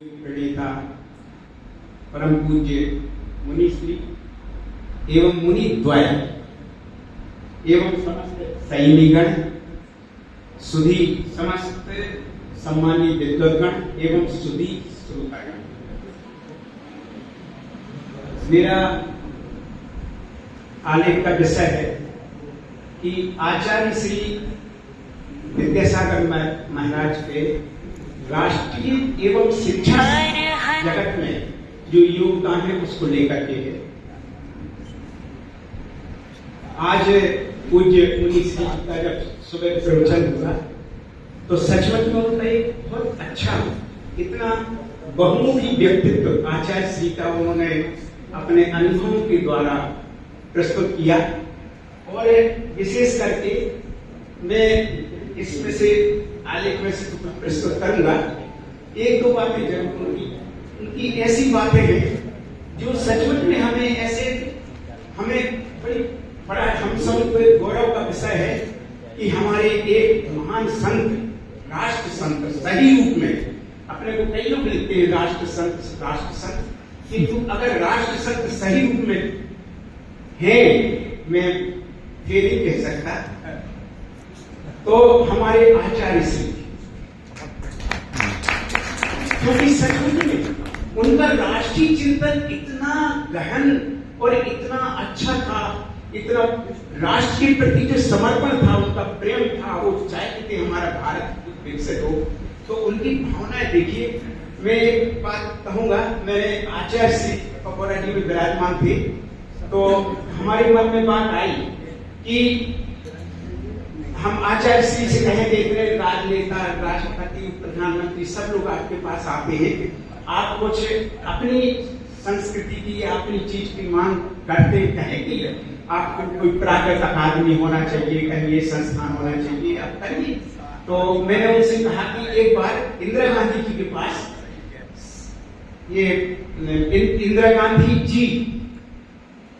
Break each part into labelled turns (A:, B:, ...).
A: प्रणेता परम पूज्य मुनि श्री एवं मुनि द्वय एवं समस्त सैनिकगण, सुधी समस्त सम्मानित विद्वद्गण एवं सुधी श्रोतागण। मेरा आलेख का विषय है कि आचार्य श्री विद्यासागर महाराज के राष्ट्रीय एवं शिक्षा जगत में जो योगदान है उसको लेकर के है। आज पूज्य मुनि श्री का जब सुबह प्रवचन हुआ तो सचमुच में उनका एक बहुत अच्छा, इतना बहुमुखी व्यक्तित्व आचार्य श्री का उन्होंने अपने अनुभवों के द्वारा प्रस्तुत किया। और विशेष करके मैं इसमें से आलेख में से प्रस्तुत करूंगा। एक दो बातें जरूर उनकी ऐसी बातें हैं जो सचमुच में हमें बड़ा हम सब गौरव का विषय है कि हमारे एक महान संत, राष्ट्र संत सही रूप में, अपने को कई लोग लिखते हैं राष्ट्र संत, किंतु अगर राष्ट्र संत सही रूप में है, मैं फिर नहीं कह सकता, तो हमारे आचार्य श्री, क्योंकि सचमुच में उनका राष्ट्रीय चिंतन इतना गहन और इतना अच्छा था, इतना राष्ट्र के प्रति जो समर्पण था, उनका प्रेम था, वो चाहते थे हमारा भारत विकसित हो। तो उनकी भावनाएं देखिए। मैं एक बात कहूंगा, मैंने आचार्य श्री पकोरा जी में विराजमान थे तो हमारे मन में बात आई कि हम आचार्य श्री से कहेंगे, इतने राजनेता, राष्ट्रपति, प्रधानमंत्री सब लोग आपके पास आते हैं, आप कुछ अपनी संस्कृति की या अपनी चीज की मांग करते हैं, कहें कि आपको कोई प्राकृतिक आदमी होना चाहिए, कहीं ये संस्थान होना चाहिए, आप करिए। तो मैंने उनसे कहा कि एक बार इंदिरा गांधी जी के पास, ये इंदिरा गांधी जी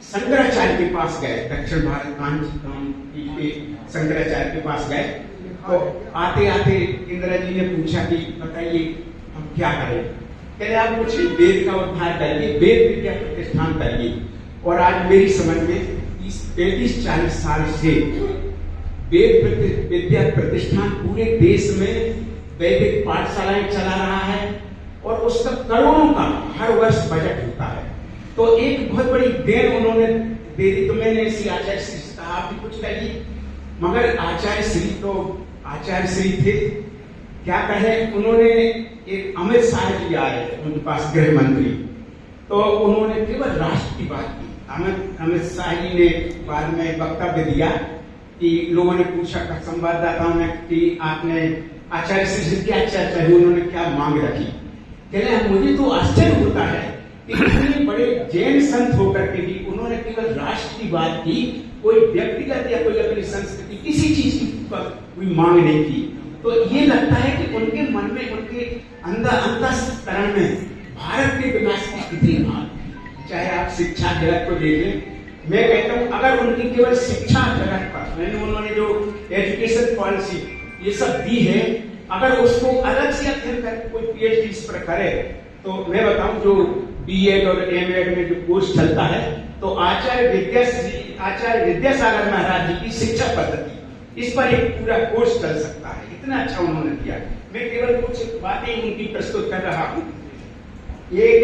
A: शंकराचार्य के पास गए, दक्षिण भारत के शंकराचार्य के पास गए। तो आते आते इंदिरा जी ने पूछा कि बताइए हम क्या करें। कहते आप कुछ वेद का उद्धार करिए, वेद विद्या प्रतिष्ठान करिए। और आज मेरी समझ में 35-40 साल से वेद विद्या प्रतिष्ठान पूरे देश में वैदिक पाठशालाएं चला रहा है और उसका करोड़ों का हर वर्ष बजट होता है। तो एक बहुत बड़ी देन उन्होंने दे दी। तो मैंने इसी आचार्य श्री से कहा आप भी कुछ कहिए, मगर आचार्य श्री तो आचार्य श्री थे, क्या कहे, उन्होंने एक अमित शाह जी आए उनके पास, गृह मंत्री, तो उन्होंने केवल राष्ट्र की बात की। अमित शाह जी ने बाद में वक्तव्य दिया कि लोगों ने पूछा, संवाददाताओं ने, कि आपने आचार्य श्री से क्या चर्चा हुई, उन्होंने क्या मांग रखी। कह रहे मुझे तो आश्चर्य होता है कि इतने बड़े जैन संत होकर के भी उन्होंने केवल राष्ट्र की बात की, कोई व्यक्तिगत या कोई अपनी संस्कृति किसी चीज की कोई मांग नहीं की। तो ये लगता है कि उनके मन में, उनके अंतःकरण में भारत के विकास की कितनी मांग। चाहे आप शिक्षा जगत को देख लें, मैं कहता हूं अगर उनकी केवल शिक्षा जगत पर, मैंने उन्होंने जो एजुकेशन पॉलिसी ये सब दी है, अगर उसको अलग से अध्ययन करके कोई पीएचडी इस पर करे, तो मैं बताऊं जो बीएड और एमएड में जो कोर्स चलता है, तो आचार्य विद्यासागर महाराज जी की शिक्षा पद्धति, इस पर एक पूरा कोर्स चल सकता है। इतना अच्छा उन्होंने किया। मैं केवल कुछ बातें उनकी प्रस्तुत कर रहा हूं। एक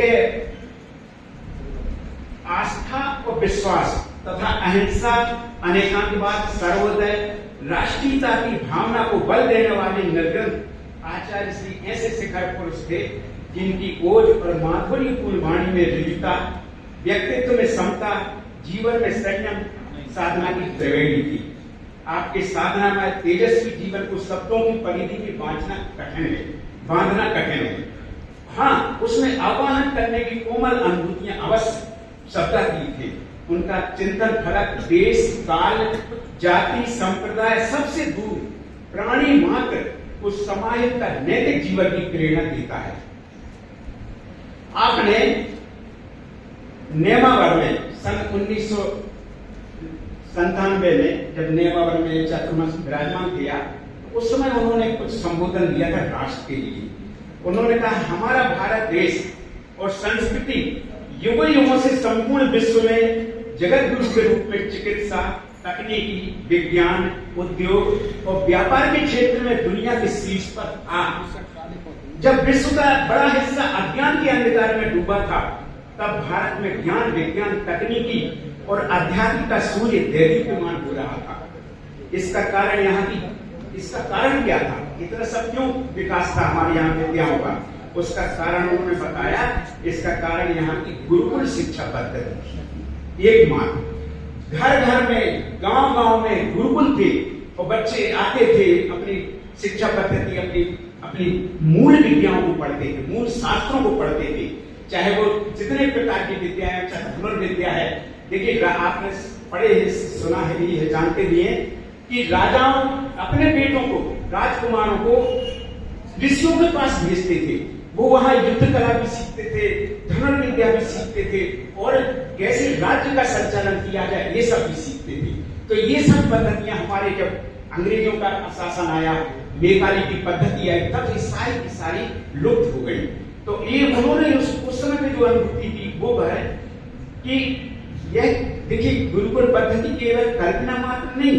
A: आस्था और विश्वास तथा अहिंसा, अनेकांतवाद, सर्वोदय, राष्ट्रीयता की भावना को बल देने वाले निर्गम आचार्य श्री ऐसे शिखर पुरुष थे जिनकी ओज और माधुर्यपूर्ण वाणी में ऋजुता, व्यक्तित्व में समता, जीवन में संयम, साधना की त्रिवेणी थी। आपके साधना में तेजस्वी जीवन को शब्दों की परिधि में बांधना कठिन है। हाँ, उसमें आह्वान करने की कोमल अनुभूतियां अवश्य शब्दातीत थे। उनका चिंतन फलक देश, काल, जाति, संप्रदाय सबसे दूर प्राणी मात्र को समाहित का नैतिक जीवन की प्रेरणा देता है। आपने नेमावर में सन 1997 में जब नेमावर में चातुर्मास विराजमान किया, उस समय उन्होंने कुछ संबोधन दिया था राष्ट्र के लिए। उन्होंने कहा हमारा भारत देश और संस्कृति युगों युगों से संपूर्ण विश्व में जगत गुरु के रूप में चिकित्सा, तकनीकी, विज्ञान, उद्योग और व्यापार के क्षेत्र में दुनिया के शीर्ष पर था। जब विश्व का बड़ा हिस्सा अज्ञान के अंधकार में डूबा था, तब भारत में ज्ञान, विज्ञान, तकनीकी और अध्यात्म का सूर्य दैदीप्यमान हो रहा था। इसका कारण क्या था? इतना सब क्यों विकास था हमारे यहाँ विद्याओं का? उसका कारण उन्होंने बताया, इसका कारण यहाँ की गुरुकुल शिक्षा पद्धति। एकमात्र घर घर में, गांव गांव में गुरुकुल थे और बच्चे आते थे, अपनी शिक्षा पद्धति, अपनी मूल विद्याओं को पढ़ते थे, मूल शास्त्रों को पढ़ते थे, चाहे वो जितने प्रकार की विद्या है, चाहे धनुर्विद्या है। देखिए, आपने पढ़े, सुना है, भी है, जानते भी हैं कि राजाओं अपने बेटों को, राजकुमारों को ऋषियों के पास भेजते थे। वो वहां युद्ध कला भी सीखते थे, धनुर्विद्या भी सीखते थे और कैसे राज्य का संचालन किया जाए ये सब भी सीखते थे। तो ये सब पद्धतियां हमारे जब अंग्रेजों का शासन आया, मेघाली की पद्धति आई, तब ये सारी की सारी लुप्त हो गई। तो ये उन्होंने उस समय में जो अनुभूति थी वो है कि यह देखिए, गुरुकुल पद्धति केवल कल्पना मात्र नहीं,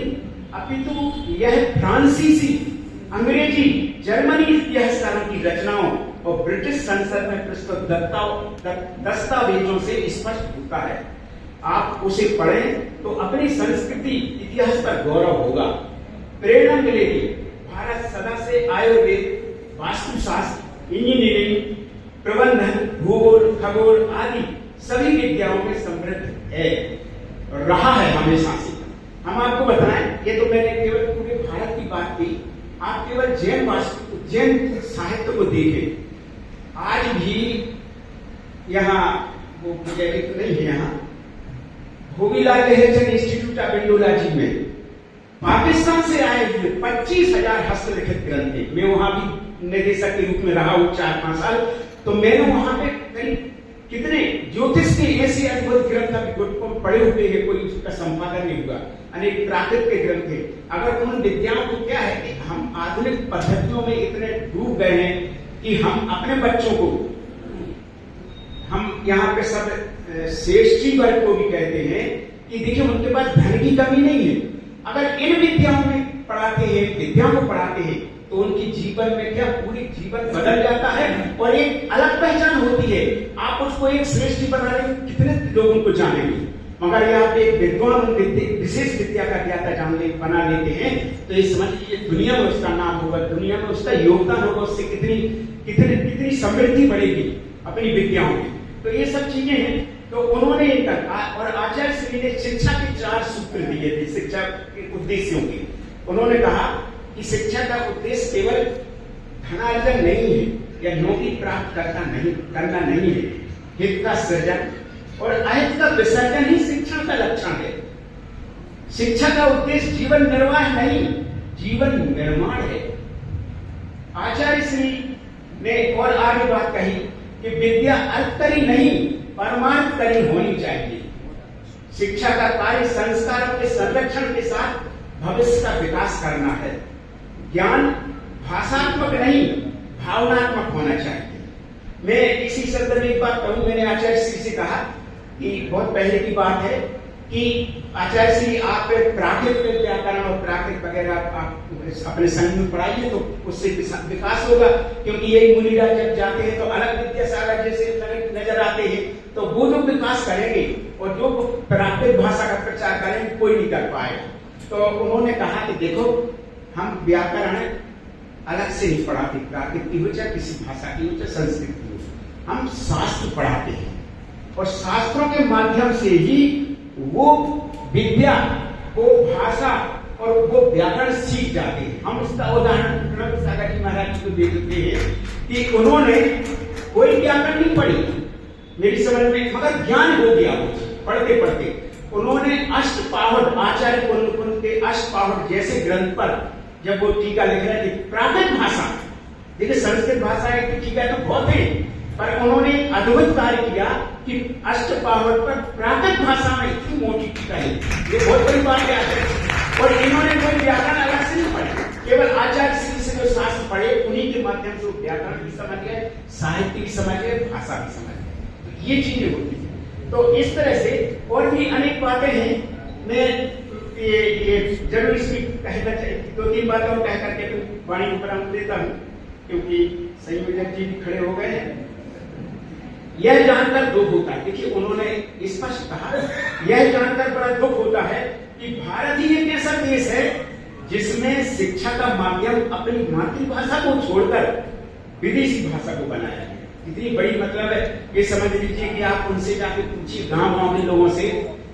A: अपितु यह फ्रांसीसी, अंग्रेजी, जर्मनी इतिहासकारों की रचनाओं और ब्रिटिश संसद में प्रस्तुत दस्तावेजों से स्पष्ट होता है। आप उसे पढ़ें तो अपनी संस्कृति, इतिहास पर गौरव होगा, प्रेरणा मिलेगी। भारत सदा से आयुर्वेद, वास्तुशास्त्र, इंजीनियरिंग, प्रबंधन, भूगोल, खगोल आदि सभी विद्याओं में समृद्ध है, रहा है हमेशा से। हम आपको बताएं, ये तो मैंने केवल पूरे भारत की बात की, आप केवल जैन साहित्य को देखें। आज भी यहाँ वो प्रोजेक्ट तो नहीं है, यहाँ Bhogilal Nehru institute of Indology में पाकिस्तान से आए हुए 25,000 हस्तलिखित ग्रंथ थे। मैं वहां भी निदेशक के रूप में रहा हूं 4-5 साल, तो मैंने वहां पे करीब कितने ज्योतिष के ऐसे अद्भुत ग्रंथ अभी पढ़े हुए हैं, कोई उसका संपादन नहीं हुआ। अनेक प्राकृत के ग्रंथ थे। अगर उन विद्याओं को क्या है कि हम आधुनिक पद्धतियों में इतने डूब गए हैं कि हम अपने बच्चों को, हम यहाँ पे सब श्रेष्ठी वर्ग को भी कहते हैं कि देखिए, उनके पास धन की कमी नहीं है। अगर इन विद्याओं में पढ़ाते हैं, विद्याओं को पढ़ाते हैं, तो उनकी जीवन में क्या पूरी जीवन बदल जाता है और एक अलग पहचान होती है। आप उसको एक श्रेष्ठी बना रहे, कितने लोग उनको जानेंगे, मगर ये आप एक विद्वान विशेष विद्या का ज्ञाता बना लेते हैं, तो ये समझ लीजिए दुनिया में उसका नाम होगा, दुनिया में उसका योगदान होगा, उससे कितनी समृद्धि बढ़ेगी अपनी विद्याओं में। तो ये सब चीजें हैं। तो उन्होंने और आचार्य श्री ने शिक्षा के 4 सूत्र दिए थे, शिक्षा के उद्देश्यों के। उन्होंने कहा कि शिक्षा का उद्देश्य केवल धनार्जन नहीं है या नौकरी प्राप्त करना नहीं है, हित का सृजन और अहित का विसर्जन ही शिक्षा का लक्षण है। शिक्षा का उद्देश्य जीवन निर्वाह नहीं, जीवन निर्माण है। आचार्य श्री ने और आगे बात कही कि विद्या अर्थकरी नहीं, परमार्थकरी होनी चाहिए। शिक्षा का कार्य संस्कारों के संरक्षण के साथ भविष्य का विकास करना है। ज्ञान भाषात्मक नहीं, भावनात्मक होना चाहिए। मैं इसी संदर्भ में एक बात कहूं, मैंने आचार्य श्री से कहा कि बहुत पहले की बात है कि आचार्य श्री आप प्राकृत व्याकरण और प्राकृत वगैरह आप अपने संग में पढ़ाइए, तो उससे विकास होगा। क्योंकि यही मुनिराज जब जाते हैं तो अलग विद्यासागर जैसे नजर आते हैं, तो वो जो विकास करेंगे और जो प्राकृत भाषा का प्रचार करेंगे कोई नहीं कर पाएगा। तो उन्होंने कहा कि देखो, हम व्याकरण अलग से नहीं पढ़ाते, प्राकृत की हो चाहे किसी भाषा की हो चाहे संस्कृत की हो, हम शास्त्र पढ़ाते हैं और शास्त्रों के माध्यम से ही वो विद्या, वो भाषा और वो व्याकरण सीख जाते हैं। हम उसका उदाहरण सागर जी महाराज जी को दे देते हैं कि उन्होंने कोई व्याकरण नहीं पढ़ी मेरी समझ में, मगर ज्ञान हो गया पढ़ते पढ़ते। उन्होंने अष्टपाहट, आचार्य कुंद के अष्टपाहट जैसे ग्रंथ पर जब वो टीका लिख रहे थे, प्राकृत भाषा, देखिए संस्कृत भाषा है टीका तो बहुत है, पर उन्होंने अद्भुत कार्य किया कि अष्टपाहट पर प्राकृत भाषा में इतनी मोटी टीका है। ये बहुत बड़ी बात है। और इन्होंने कोई व्याकरण अलग से नहीं पढ़ा, केवल आचार्य श्री से जो शास्त्र पढ़े उन्हीं के माध्यम से व्याकरण भी समझ गए, साहित्य भी समझ गए, भाषा भी समझ गए। तो ये चीजें होती है। तो इस तरह से और भी अनेक बातें हैं। मैं ये जरूर इसमें कहना चाहिए, 2-3 बातें और कह करके तो वाणी को प्रारंभ देता हूँ, क्योंकि संयोजक जी भी खड़े हो गए हैं। यह जानकर दुख होता है, देखिए उन्होंने स्पष्ट कहा, यह जानकर बड़ा दुख होता है कि भारत ही एक ऐसा देश है जिसमें शिक्षा का माध्यम अपनी मातृभाषा को छोड़कर विदेशी भाषा को बनाया है। इतनी बड़ी मतलब है, ये समझ लीजिए कि आप उनसे जाके पूछिए गांव में लोगों से,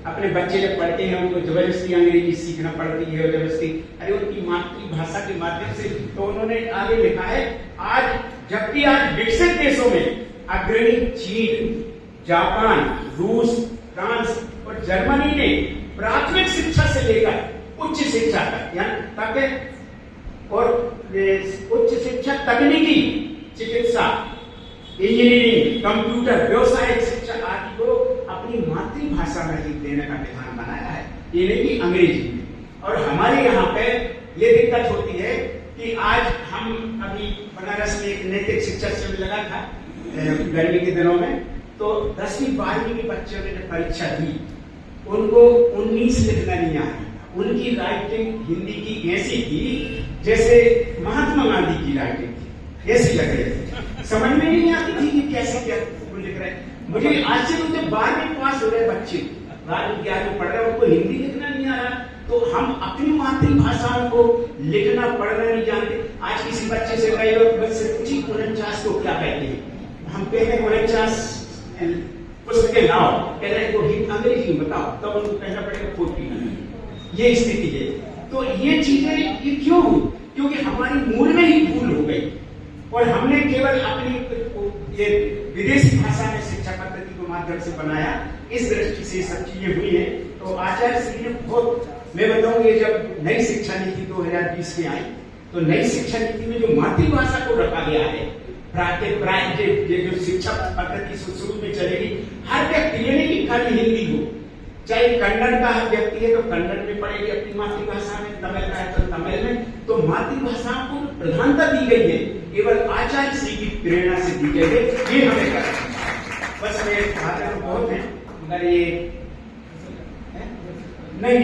A: अपने बच्चे जब पढ़ते हैं उनको जबरदस्ती अंग्रेजी सीखना पड़ती है, जबरदस्ती, अरे उनकी मातृभाषा के माध्यम से। तो उन्होंने आगे लिखा है, आज जबकि आज विकसित देशों में अग्रणी चीन, जापान, रूस, फ्रांस और जर्मनी ने प्राथमिक शिक्षा से लेकर उच्च शिक्षा तक और उच्च शिक्षा, तकनीकी, चिकित्सा, इंजीनियरिंग, कंप्यूटर, व्यवसायिक शिक्षा आदि को अपनी मातृभाषा में ही देने का विधान बनाया है, ये नहीं कि अंग्रेजी में। और हमारे यहाँ पे ये दिक्कत होती है कि आज हम अभी बनारस में एक नैतिक शिक्षा शिविर लगा था गर्मी के दिनों में, तो 10वीं 12वीं के बच्चों ने जब परीक्षा दी उनको 19 लिखना नहीं आता। उनकी राइटिंग हिंदी की ऐसी थी जैसे महात्मा गांधी की राइटिंग थी, ऐसी लग रही थी, समझ में नहीं आती थी कि कैसे क्या लिख रहे हैं। मुझे आश्चर्य होता है, 12वीं पास हो रहे बच्चे 12वीं 11वीं पढ़ रहे हैं, उनको हिंदी लिखना नहीं आ रहा। तो हम अपनी मातृभाषाओं को लिखना पढ़ना नहीं जानते। आज किसी बच्चे से कई लोग बच्चे पूछी 49 को क्या कहते हैं, हम कहते हैं 49 पुस्तकें लाओ, कह रहे हैं वो अंग्रेजी में बताओ, तब उनको कहना पड़ेगा 40। ये स्थिति है। तो ये चीजें ये क्यों हुई? क्योंकि हमारी मूल में ही भूल हो गई और हमने केवल अपनी ये विदेशी भाषा में शिक्षा पद्धति के माध्यम से बनाया। इस दृष्टि से सब चीजें हुई है। तो आचार्य श्री ने बहुत, मैं बताऊं, ये जब नई शिक्षा नीति 2020 में आई तो नई शिक्षा नीति में जो मातृभाषा को रखा गया है, जो शिक्षा पद्धति शुरू में चलेगी, हर व्यक्ति ये नहीं कि खाली हिंदी हो, चाहे कन्नड़ का व्यक्ति है तो कन्नड़ में पढ़ेगी अपनी मातृभाषा में, तमिल का है तो तमिल में। तो मातृभाषा को प्रधानता दी गई है, केवल आचार्य श्री की प्रेरणा से दी गई है। ये हमें करना है। बस मेरे बातें तो बहुत है, मगर ये नहीं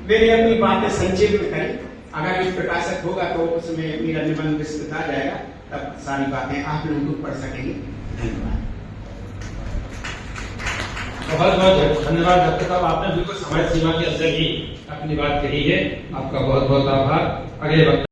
A: मैंने अपनी बातें संक्षेप में करी। अगर ये प्रकाशक होगा तो उसमें मेरा निबंध विस्तृत आ जाएगा, तब सारी बातें आप लोग पढ़ सकेंगे। धन्यवाद।
B: बहुत बहुत धन्यवाद डॉक्टर साहब, आपने बिल्कुल समय सीमा के अंदर ही अपनी बात कही है। आपका बहुत बहुत आभार। अगले वक्त